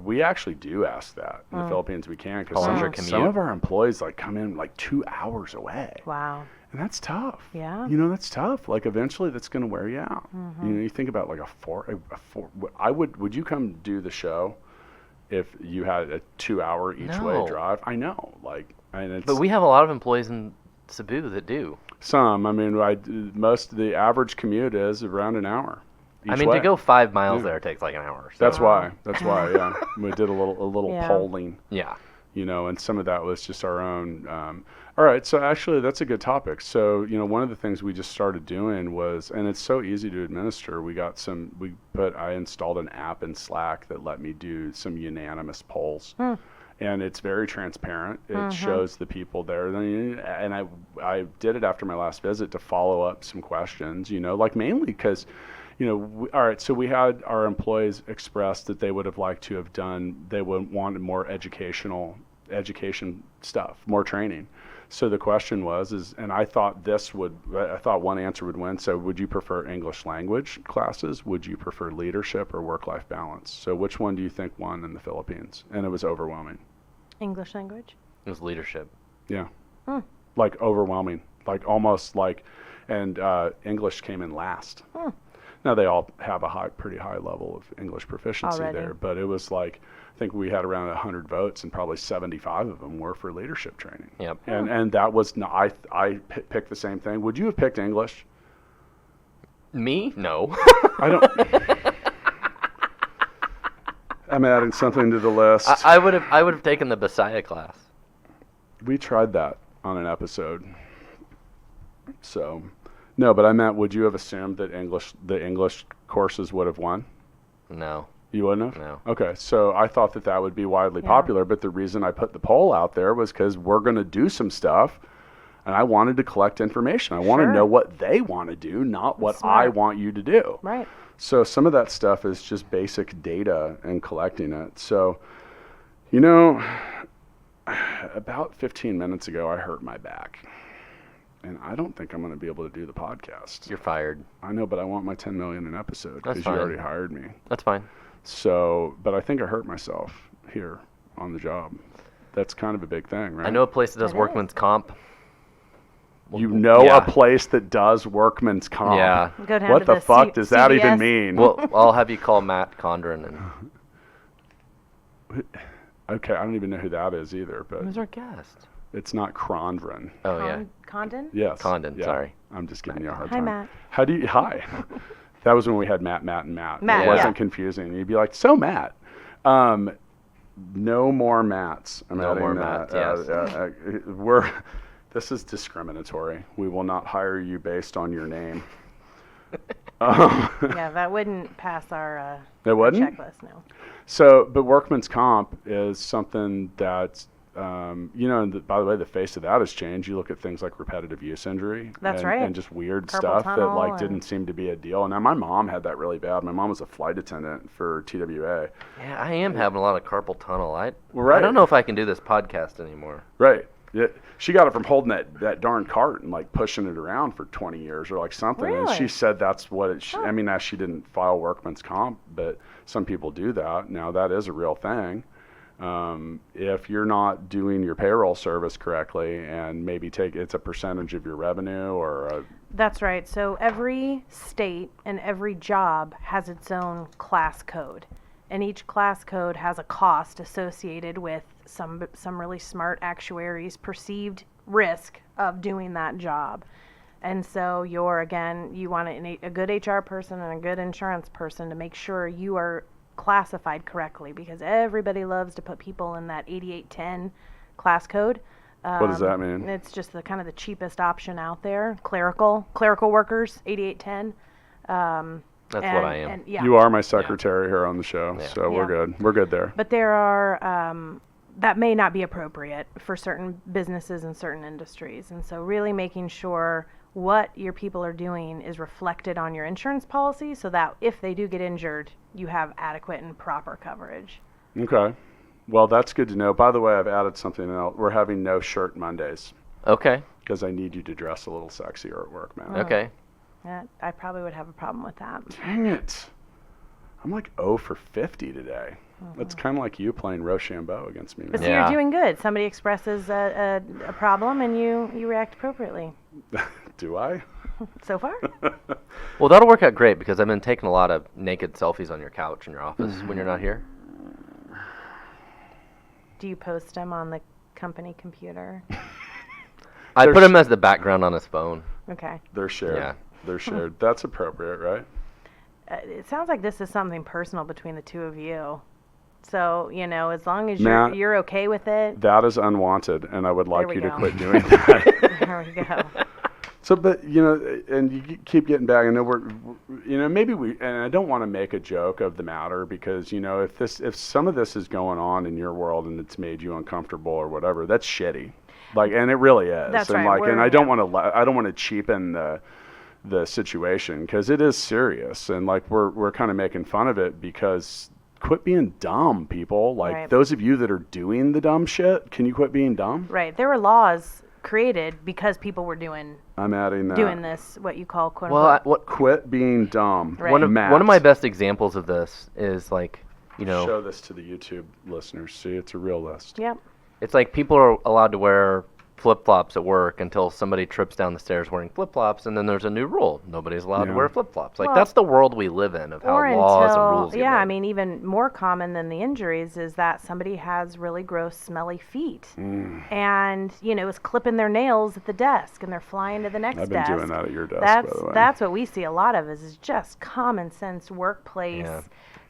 B: we actually do ask that in the Philippines. We can because some of our employees like come in like 2 hours away.
D: Wow.
B: And that's tough.
D: Yeah.
B: You know, that's tough. Like eventually that's going to wear you out. You know, you think about like would you come do the show if you had a 2 hour each way drive? I know. Like, and it's.
C: But we have a lot of employees in Cebu that do.
B: Some. I mean, the average commute is around an hour.
C: To go 5 miles there takes like an hour. So.
B: That's why. Yeah. We did a little polling.
C: Yeah.
B: You know, and some of that was just our own. All right, so actually that's a good topic. So, you know, one of the things we just started doing was, and it's so easy to administer. I installed an app in Slack that let me do some unanimous polls. And it's very transparent. It shows the people there. And I did it after my last visit to follow up some questions, you know, like mainly because, you know, all right, so we had our employees express that they would have liked to have they would want more education stuff, more training. So the question was, and I thought one answer would win. So would you prefer English language classes? Would you prefer leadership or work-life balance? So which one do you think won in the Philippines? And it was overwhelming.
D: English language?
C: It was leadership.
B: Yeah. Like overwhelming, like almost like, and English came in last. Now they all have a pretty high level of English proficiency there, but it was like, I think we had around 100 votes, and probably 75 of them were for leadership training.
C: Yep.
B: And that was I picked the same thing. Would you have picked English?
C: Me? No.
B: I don't. I'm adding something to the list.
C: I would have taken the Bisaya class.
B: We tried that on an episode. So, no, but I meant, would you have assumed that the English courses would have won?
C: No.
B: You wouldn't have?
C: No.
B: Okay, so I thought that would be widely popular, but the reason I put the poll out there was because we're going to do some stuff, and I wanted to collect information. I want to know what they want to do, not what I want you to do.
D: Right.
B: So some of that stuff is just basic data and collecting it. So, you know, about 15 minutes ago, I hurt my back. And I don't think I'm going to be able to do the podcast.
C: You're fired.
B: I know, but I want my $10 million an episode
C: That's
B: because
C: fine.
B: you already hired me.
C: That's fine.
B: So, but I think I hurt myself here on the job. That's kind of a big thing, right?
C: I know a place that does workman's comp.
B: You know a place that does workman's comp.
C: Yeah.
D: Go down
B: What
D: to
B: the fuck does that
D: CVS.
B: even mean?
C: Well, I'll have you call Matt Condren. And
B: Okay, I don't even know who that is either, but
C: who's our guest?
B: it's not Crondron.
C: Oh, yeah.
D: Condon?
B: Yes.
C: Condon, sorry.
B: I'm just giving you a hard
D: Hi,
B: time.
D: Matt.
B: Hi. That was when we had Matt, and Matt.
D: Matt,
B: It wasn't confusing. You'd be like, so Matt. No more Matts.
C: No more Matts,
B: yes. This is discriminatory. We will not hire you based on your name.
D: Yeah, that wouldn't pass our
B: It wouldn't?
D: checklist, no.
B: So, but workman's comp is something that And by the way, the face of that has changed. You look at things like repetitive use injury.
D: That's
B: and,
D: right.
B: And just weird
D: Carpal
B: stuff that
D: tunnel
B: didn't seem to be a deal. Now, my mom had that really bad. My mom was a flight attendant for TWA.
C: Yeah, I am having a lot of carpal tunnel. I
B: Right.
C: don't know if I can do this podcast anymore.
B: Right. Yeah. She got it from holding that darn cart and like pushing it around for 20 years or like something. And
D: Really?
B: she said that's what it. I mean, now she didn't file workman's comp, but some people do that. Now that is a real thing. If you're not doing your payroll service correctly, and maybe it's a percentage of your revenue or
D: That's right. So every state and every job has its own class code, and each class code has a cost associated with some really smart actuaries' perceived risk of doing that job. And so you want a good HR person and a good insurance person to make sure you are classified correctly, because everybody loves to put people in that 8810 class code.
B: what does that mean?
D: It's just the kind of the cheapest option out there. Clerical workers, 8810.
C: That's what I am.
D: And, yeah.
B: You are my secretary here on the show,
C: Yeah.
B: so we're
D: Yeah.
B: good. We're good there.
D: But there are, that may not be appropriate for certain businesses and certain industries. And so really making sure what your people are doing is reflected on your insurance policy, so that if they do get injured, you have adequate and proper coverage.
B: Okay. Well, that's good to know. By the way, I've added something else. We're having no shirt Mondays
C: Okay.
B: because I need you to dress a little sexier at work, man.
C: Okay.
D: Yeah, I probably would have a problem with that.
B: Dang it. I'm like 0 for 50 today. That's kind of like you playing Rochambeau against me,
D: But
B: man.
D: so
C: Yeah.
D: you're doing good. Somebody expresses a problem and you react appropriately.
B: Do I?
D: So far?
C: Well, that'll work out great because I've been taking a lot of naked selfies on your couch in your office when you're not here.
D: Do you post them on the company computer?
C: I
B: There's-
C: put him as the background on his phone.
D: Okay.
B: They're shared.
C: Yeah.
B: They're shared. That's appropriate, right?
D: It sounds like this is something personal between the two of you. So, as long as
B: Matt,
D: you're okay with it,
B: That is unwanted, and I would like
D: we
B: you to
D: go.
B: quit doing that.
D: there we go.
B: So, but and you keep getting back. I know maybe and I don't want to make a joke of the matter because if some of this is going on in your world and it's made you uncomfortable or whatever, that's shitty. and it really is.
D: That's
B: and
D: right.
B: and I don't want to cheapen the situation because it is serious, and we're kind of making fun of it because. Quit being dumb, people.
D: Right.
B: Those of you that are doing the dumb shit, can you quit being dumb?
D: Right. There were laws created because people were doing
B: I'm adding that.
D: this, what you call quote
C: Well,
D: unquote.
B: Quit being dumb.
D: Right.
C: one of
B: Matt.
C: my best examples of this is
B: Show this to the YouTube listeners. See, it's a real list.
D: Yep.
C: it's like people are allowed to wear flip-flops at work until somebody trips down the stairs wearing flip-flops, and then there's a new rule. Nobody's allowed to
B: Yeah.
C: wear flip-flops.
D: Well,
C: that's the world we live in of how
D: Or
C: laws
D: until,
C: and rules get
D: I
C: made.
D: mean, even more common than the injuries is that somebody has really gross, smelly feet, and is clipping their nails at the desk, and they're flying to the next
B: I've been
D: desk.
B: doing that at your desk, by the way.
D: That's what we see a lot of is just common sense workplace
C: Yeah.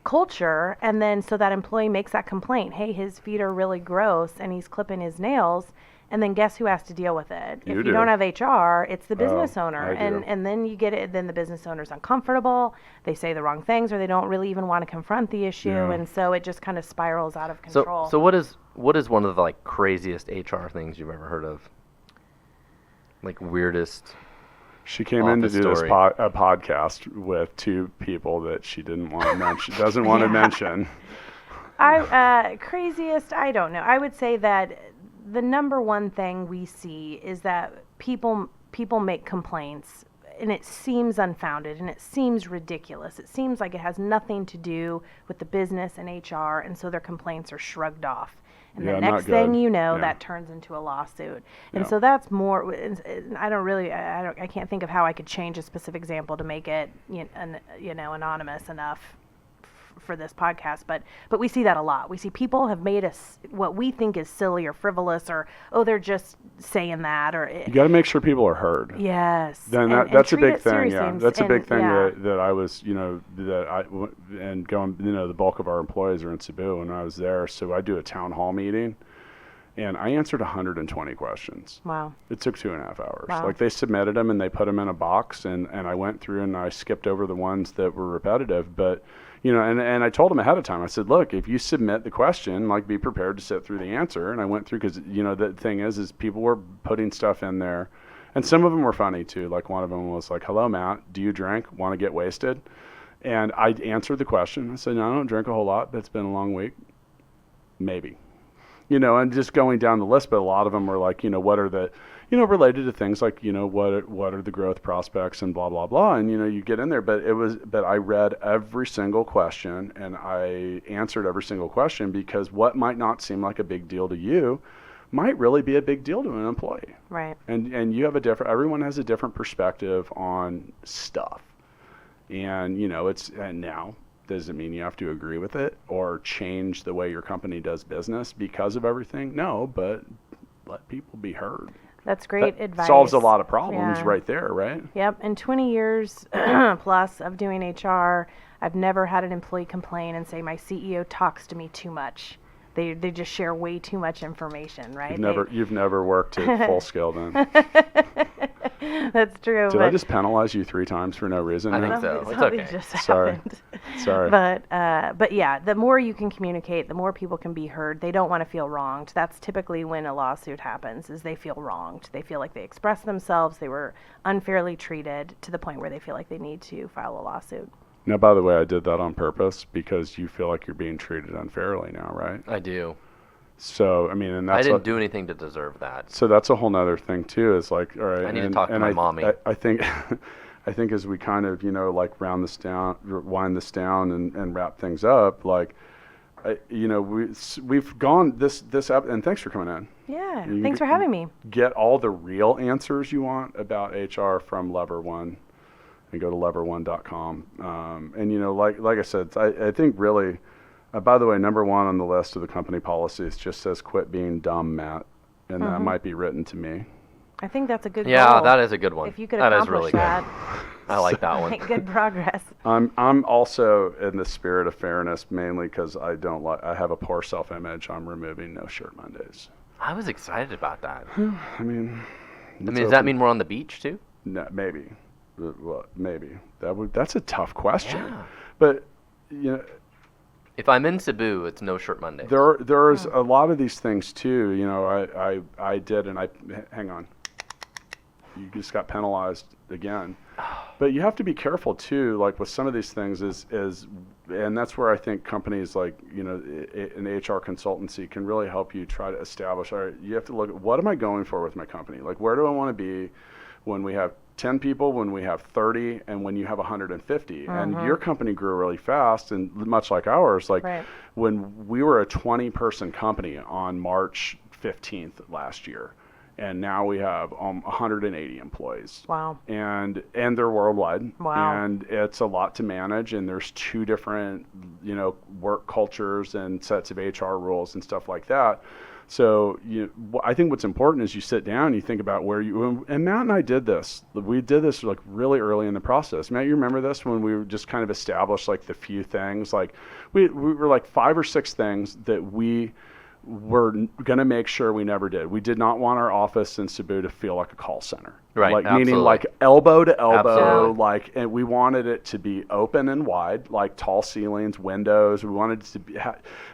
D: culture, and then so that employee makes that complaint. Hey, his feet are really gross, and he's clipping his nails. And then guess who has to deal with it?
B: You
D: If
B: do.
D: you don't have HR, it's the business owner.
B: I do.
D: And then you get it, then the business owner's uncomfortable. They say the wrong things, or they don't really even want to confront the issue.
B: Yeah.
D: And so it just kind of spirals out of control.
C: So what is one of the craziest HR things you've ever heard of? Weirdest.
B: She came in to
C: Office
B: do this
C: story.
B: a podcast with two people that she didn't want to mention. Doesn't want to mention.
D: Craziest, I don't know. I would say that the number one thing we see is that people make complaints, and it seems unfounded, and it seems ridiculous. It seems like it has nothing to do with the business and HR, and so their complaints are shrugged off. And
B: Yeah,
D: the
B: not
D: next thing
B: good.
D: you know,
B: Yeah.
D: that turns into a lawsuit. And
B: Yeah.
D: so that's more. I can't think of how I could change a specific example to make it anonymous enough for this podcast, but we see that a lot. We see people have made us what we think is silly or frivolous, or they're just saying that, or
B: You got to make sure people are heard.
D: yes.
B: Then
D: and
B: that's a
D: treat
B: big
D: it
B: thing.
D: seriously
B: Yeah,
D: and-
B: that's a
D: and-
B: big thing
D: yeah.
B: that I was, and going, the bulk of our employees are in Cebu, and I was there, so I do a town hall meeting, and I answered 120 questions.
D: Wow.
B: It took 2.5 hours.
D: Wow.
B: They submitted them and they put them in a box, and I went through and I skipped over the ones that were repetitive. But and I told him ahead of time, I said, look, if you submit the question, like, be prepared to sit through the answer. And I went through, because, the thing is people were putting stuff in there, and some of them were funny too. Like, one of them was like, hello, Matt, do you drink? Want to get wasted? And I answered the question. I said, no, I don't drink a whole lot, but it's been a long week. Maybe. And just going down the list, but a lot of them were like, what are the, related to things like, what are the growth prospects and blah, blah, blah. And, you get in there, but I read every single question and I answered every single question, because what might not seem like a big deal to you might really be a big deal to an employee.
D: Right.
B: And you have everyone has a different perspective on stuff. And, and now, does it mean you have to agree with it or change the way your company does business because of everything? No, but let people be heard.
D: That's great advice.
B: Solves a lot of problems right there, right?
D: Yep. In 20 years plus of doing HR, I've never had an employee complain and say, my CEO talks to me too much. They just share way too much information, right?
B: You've never worked at full scale then.
D: That's true.
B: Did I just penalize you 3 times for no reason?
C: I think so. It's okay.
D: Just
B: Sorry.
D: But yeah, the more you can communicate, the more people can be heard. They don't want to feel wronged. That's typically when a lawsuit happens, is they feel wronged. They feel like they expressed themselves, they were unfairly treated, to the point where they feel like they need to file a lawsuit.
B: Now, by the way, I did that on purpose because you feel like you're being treated unfairly now, right?
C: I do.
B: So, I mean, and that's
C: I didn't do anything to deserve that.
B: So that's a whole nother thing too. Is like, all right,
C: I need to talk to my mommy.
B: I think, I think as we kind of, like wind this down and wrap things up, like, we've gone this and thanks for coming in.
D: Yeah, thanks for having me.
B: Get all the real answers you want about HR from Lever One. And go to lever1.com. And, like I said, I think really, by the way, number 1 on the list of the company policies just says, quit being dumb, Matt. And that might be written to me.
D: I think that's a good
C: Yeah,
D: goal.
C: That is a good one.
D: If you could
C: that
D: accomplish
C: is really
D: that.
C: Good. I like that one.
D: Make good progress.
B: I'm also in the spirit of fairness, mainly because I have a poor self-image. I'm removing No Shirt Mondays.
C: I was excited about that.
B: I mean,
C: does that mean we're on the beach too?
B: No, maybe. Well, maybe that's a tough question,
C: Yeah.
B: but
C: if I'm in Cebu, it's No Shirt Monday.
B: There's a lot of these things too. I did, and hang on. You just got penalized again, but you have to be careful too. Like with some of these things, and that's where I think companies like an HR consultancy can really help you try to establish. All right, you have to look at what am I going for with my company? Like where do I want to be when we have 10 people, when we have 30, and when you have 150. And your company grew really fast, and much like ours, like when we were a 20-person company on March 15th last year, and now we have 180 employees.
D: Wow.
B: And they're worldwide.
D: Wow.
B: And it's a lot to manage, and there's 2 different, work cultures and sets of HR rules and stuff like that. So I think what's important is you sit down, you think about where and Matt and I did this. We did this like really early in the process. Matt, you remember this when we just kind of established like the few things, like we were like 5 or 6 things that we were going to make sure we never did. We did not want our office in Cebu to feel like a call center.
C: Right.
B: Like
C: absolutely.
B: meaning like elbow to elbow,
C: Absolutely.
B: like, and we wanted it to be open and wide, like tall ceilings, windows. We wanted it to be,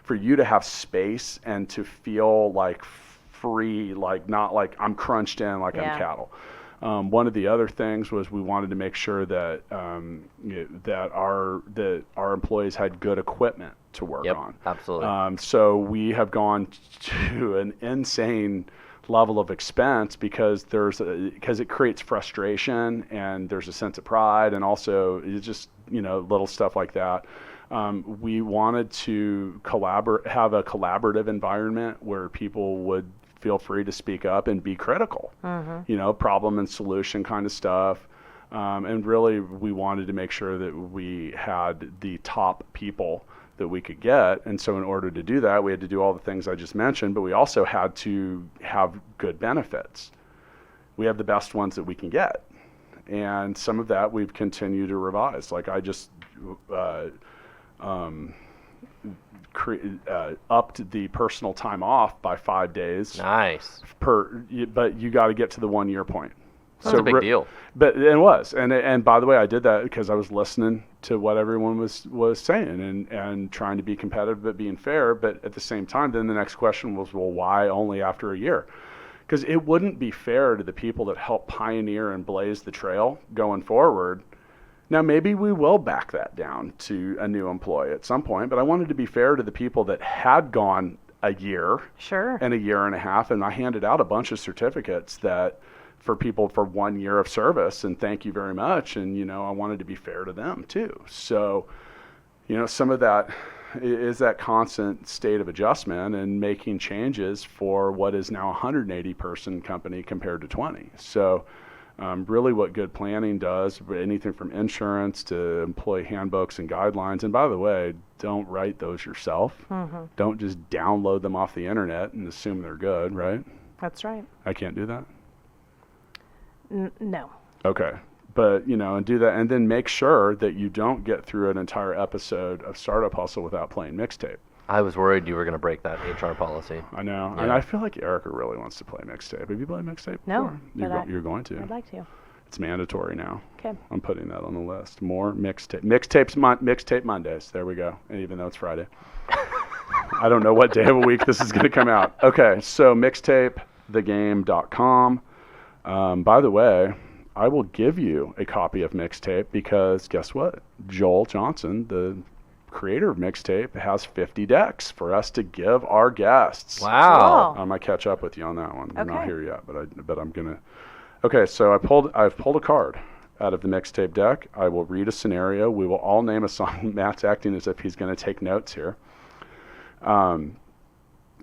B: for you to have space and to feel like free, like not like I'm crunched in, like I'm cattle. One of the other things was we wanted to make sure that that our employees had good equipment to work on.
C: Absolutely.
B: So we have gone to an insane level of expense because it creates frustration, and there's a sense of pride, and also it's just little stuff like that. We wanted to have a collaborative environment where people would feel free to speak up and be critical, problem and solution kind of stuff. And really, we wanted to make sure that we had the top people that we could get. And so in order to do that, we had to do all the things I just mentioned, but we also had to have good benefits. We have the best ones that we can get. And some of that we've continued to revise. Like I just upped the personal time off by 5 days.
C: Nice.
B: But you got to get to the 1 year point.
C: That's a big deal.
B: But it was, and by the way, I did that because I was listening to what everyone was saying and trying to be competitive but being fair. But at the same time, then the next question was, well, why only after a year? Because it wouldn't be fair to the people that helped pioneer and blaze the trail going forward. Now, maybe we will back that down to a new employee at some point, but I wanted to be fair to the people that had gone a year
D: Sure.
B: and a year and a half, and I handed out a bunch of certificates that for people for 1 year of service, and thank you very much. And, I wanted to be fair to them too. So, some of that is that constant state of adjustment and making changes for what is now a 180 person company compared to 20. So really what good planning does, anything from insurance to employee handbooks and guidelines. And by the way, don't write those yourself.
D: Mm-hmm.
B: Don't just download them off the internet and assume they're good, right?
D: That's right.
B: I can't do that?
D: No.
B: Okay. But, and do that. And then make sure that you don't get through an entire episode of Startup Hustle without playing mixtape.
C: I was worried you were going to break that HR policy.
B: I know.
C: Yeah.
B: And I feel like Erica really wants to play mixtape. Have you played mixtape
D: No,
B: before?
D: but
B: You're going to.
D: I'd like to.
B: It's mandatory now.
D: Okay.
B: I'm putting that on the list. More mixtape. Mixtape Mondays. There we go. And even though it's Friday. I don't know what day of a week this is going to come out. Okay. So mixtapethegame.com. By the way, I will give you a copy of Mixtape because guess what? Joel Johnson, the creator of Mixtape, has 50 decks for us to give our guests.
C: Wow.
D: Cool.
B: I might catch up with you on that one. We're not
D: Okay.
B: here yet, but I'm gonna. Okay, so I've pulled a card out of the Mixtape deck. I will read a scenario. We will all name a song. Matt's acting as if he's going to take notes here.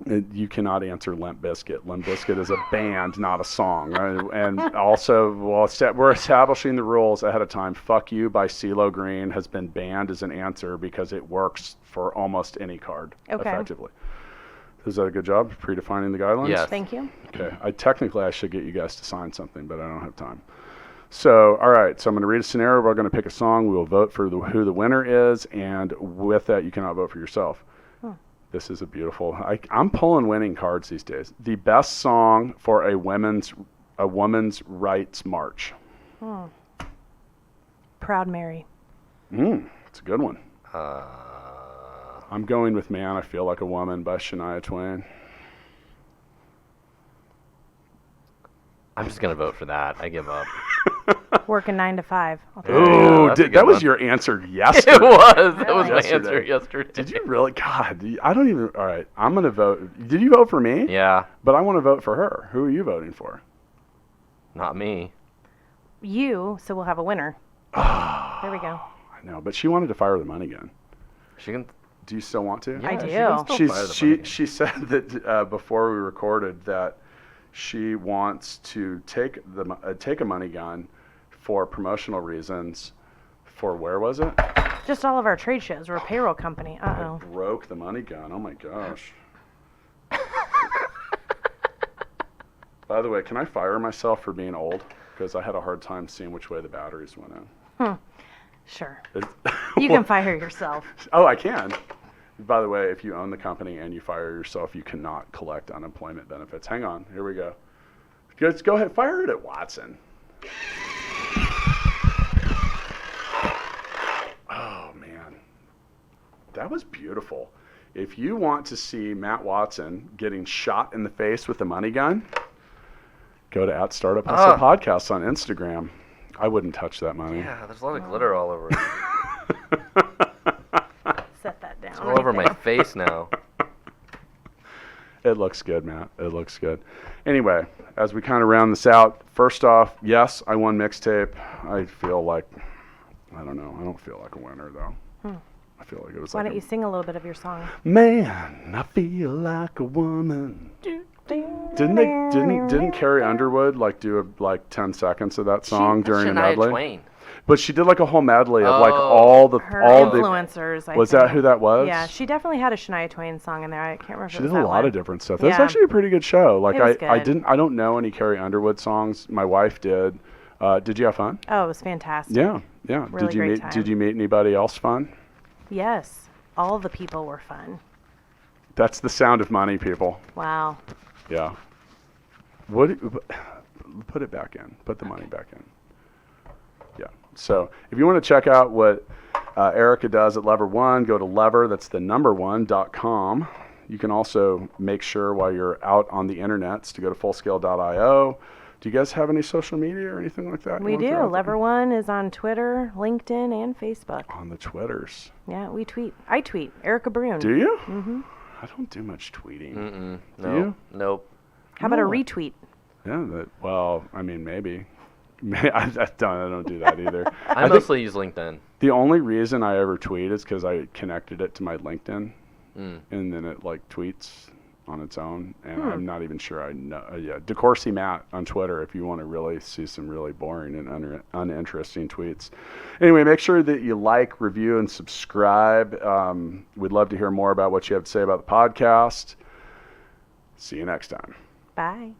B: You cannot answer Limp Bizkit. Limp Bizkit is a band, not a song. Right? And also, we're establishing the rules ahead of time. Fuck You by CeeLo Green has been banned as an answer because it works for almost any card effectively. Is that a good job predefining the guidelines?
C: Yes.
D: Thank you.
B: Okay. I should get you guys to sign something, but I don't have time. So, all right. So I'm going to read a scenario. We're going to pick a song. We will vote for who the winner is, and with that, you cannot vote for yourself. This is a beautiful. I'm pulling winning cards these days. The best song for a women's rights march.
D: Proud Mary.
B: It's a good one. I'm going with Man, I Feel Like a Woman by Shania Twain.
C: I'm just going to vote for that. I give up.
D: Working 9 to 5.
B: Ooh,
C: that's a good
B: that was
C: one.
B: your answer yesterday.
C: It was. That was my
B: Yesterday.
C: answer yesterday.
B: Did you really? God, I don't even. All right, I'm going to vote. Did you vote for me?
C: Yeah.
B: But I want to vote for her. Who are you voting for?
C: Not me.
D: You, so we'll have a winner. There we go.
B: I know, but she wanted to fire the money gun.
C: She can.
B: Do you still want to?
C: Yeah,
D: I
C: she
D: do.
C: can still fire the money.
B: She said that before we recorded that she wants to take a money gun for promotional reasons. For where was it?
D: Just all of our trade shows. We're a payroll company.
B: I broke the money gun. Oh my gosh. By the way, can I fire myself for being old? Because I had a hard time seeing which way the batteries went in.
D: Sure.
B: It's-
D: You can fire yourself.
B: Oh, I can. By the way, if you own the company and you fire yourself, you cannot collect unemployment benefits. Hang on. Here we go. Let's go ahead. Fire it at Watson. Oh, man. That was beautiful. If you want to see Matt Watson getting shot in the face with a money gun, go to @Startup Hustle Podcast on Instagram. I wouldn't touch that money.
C: Yeah, there's a lot of glitter all over it.
D: Set that down.
C: It's all over my face now.
B: It looks good, Matt. It looks good. Anyway, as we kind of round this out, first off, yes, I won Mixtape. I feel like, I don't know. I don't feel like a winner, though. I feel like it was
D: Why
B: like
D: don't you sing a little bit of your song?
B: Man, I feel like a woman. Didn't Carrie Underwood do 10 seconds of that song during a
C: Shania
B: medley?
C: Twain.
B: But she did like a whole medley of like
C: Oh.
B: all the
D: Her
B: all the.
D: influencers. I
B: Was
D: think.
B: that who that was?
D: Yeah, she definitely had a Shania Twain song in there. I can't remember. if
B: She
D: it
B: did
D: was
B: a
D: that
B: lot
D: one.
B: of different stuff. That's
D: Yeah.
B: actually a pretty good show. Like
D: It was
B: I
D: good.
B: don't know any Carrie Underwood songs. My wife did. Did you have fun?
D: Oh, it was fantastic.
B: Yeah.
D: Really
B: did you
D: great
B: meet
D: time.
B: Did you meet anybody else fun?
D: Yes, all the people were fun.
B: That's the sound of money, people.
D: Wow.
B: Yeah. What? put it back in. Put the money back in. Yeah. So if you want to check out what Erica does at Lever One, go to that's the number one.com. You can also make sure while you're out on the internets to go to fullscale.io. Do you guys have any social media or anything like that?
D: We do. Lever One is on Twitter, LinkedIn, and Facebook.
B: On the Twitters.
D: Yeah, we tweet. I tweet. Erica Brune.
B: Do you?
D: Mm-hmm.
B: I don't do much tweeting.
C: No.
B: Do you?
C: Nope.
D: How about a retweet?
B: Yeah. Well, I mean, maybe. I don't do that either.
C: I mostly use LinkedIn.
B: The only reason I ever tweet is because I connected it to my LinkedIn, and then it like tweets on its own, and I'm not even sure I know. DeCourcy Matt on Twitter if you want to really see some really boring and uninteresting tweets. Anyway, make sure that you like, review, and subscribe. We'd love to hear more about what you have to say about the podcast. See you next time.
D: Bye.